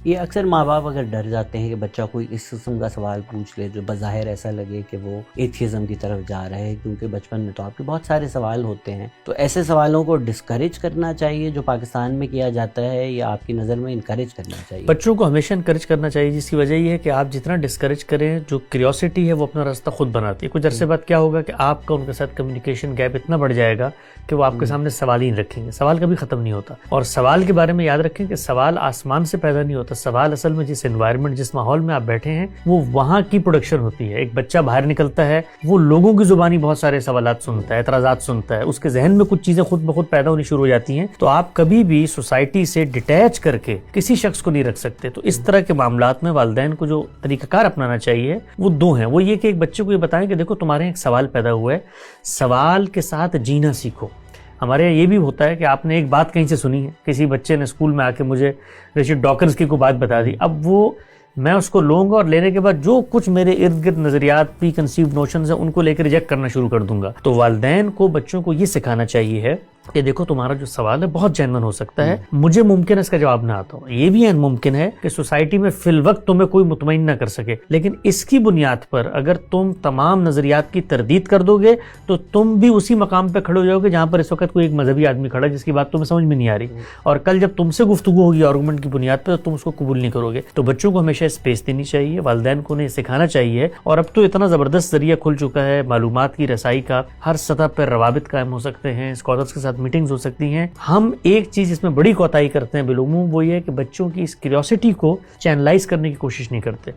یہ اکثر ماں باپ اگر ڈر جاتے ہیں کہ بچہ کوئی اس قسم کا سوال پوچھ لے جو بظاہر ایسا لگے کہ وہ ایتھیزم کی طرف جا رہا ہے، کیونکہ بچپن میں تو آپ کے بہت سارے سوال ہوتے ہیں، تو ایسے سوالوں کو ڈسکریج کرنا چاہیے جو پاکستان میں کیا جاتا ہے، یا آپ کی نظر میں انکریج کرنا چاہیے؟ بچوں کو ہمیشہ انکریج کرنا چاہیے، جس کی وجہ یہ ہے کہ آپ جتنا ڈسکریج کریں، جو کیوریوسٹی ہے وہ اپنا راستہ خود بناتی ہے۔ کچھ عرصے بعد کیا ہوگا کہ آپ کا ان کے ساتھ کمیونیکیشن گیپ اتنا بڑھ جائے گا کہ وہ آپ کے سامنے سوال ہی نہیں رکھیں گے۔ سوال کبھی ختم نہیں ہوتا، اور سوال کے بارے میں یاد رکھیں کہ سوال آسمان سے پیدا نہیں ہوتا، سوال اصل میں جس انوائرمنٹ، جس ماحول میں آپ بیٹھے ہیں وہ وہاں کی پروڈکشن ہوتی ہے۔ ایک بچہ باہر نکلتا ہے، وہ لوگوں کی زبانی بہت سارے سوالات سنتا ہے، اعتراضات سنتا ہے، اس کے ذہن میں کچھ چیزیں خود بخود پیدا ہونی شروع ہو جاتی ہیں۔ تو آپ کبھی بھی سوسائٹی سے ڈیٹیچ کر کے کسی شخص کو نہیں رکھ سکتے۔ تو اس طرح کے معاملات میں والدین کو جو طریقہ کار اپنانا چاہیے وہ دو ہیں۔ وہ یہ کہ ایک بچے کو یہ بتائیں کہ دیکھو تمہارے ایک سوال پیدا ہوا ہے، سوال کے ساتھ جینا سیکھو۔ ہمارے یہاں یہ بھی ہوتا ہے کہ آپ نے ایک بات کہیں سے سنی ہے، کسی بچے نے اسکول میں آ کے مجھے رچرڈ ڈاکنز کی کوئی بات بتا دی، اب وہ میں اس کو لوں گا اور لینے کے بعد جو کچھ میرے ارد گرد نظریات، پری کنسیوڈ نوشنز ہیں ان کو لے کے ریجیکٹ کرنا شروع کر دوں گا۔ تو والدین کو بچوں کو یہ سکھانا چاہیے ہے کہ دیکھو تمہارا جو سوال ہے بہت جینون ہو سکتا ہے، مجھے ممکن ہے اس کا جواب نہ آتا ہو، یہ بھی ممکن ہے کہ سوسائٹی میں فی الوقت تمہیں کوئی مطمئن نہ کر سکے، لیکن اس کی بنیاد پر اگر تم تمام نظریات کی تردید کر دو گے تو تم بھی اسی مقام پہ کھڑے ہو جاؤ گے جہاں پر اس وقت کوئی ایک مذہبی آدمی کھڑا ہے جس کی بات تمہیں سمجھ میں نہیں آ رہی، اور کل جب تم سے گفتگو ہوگی آرگومنٹ کی بنیاد پہ تو تم اس کو قبول نہیں کرو گے۔ تو بچوں کو ہمیشہ اسپیس دینی چاہیے، والدین کو انہیں سکھانا چاہیے، اور اب تو اتنا زبردست ذریعہ کھل چکا ہے معلومات کی رسائی کا، ہر سطح پر روابط قائم ہو سکتے ہیں، اسکالرس کے ساتھ میٹنگز ہو سکتی ہیں۔ ہم ایک چیز اس میں بڑی کوتاہی کرتے ہیں بالعموم، وہ یہ ہے کہ بچوں کی اس کیوریوسٹی کو چینلائز کرنے کی کوشش نہیں کرتے۔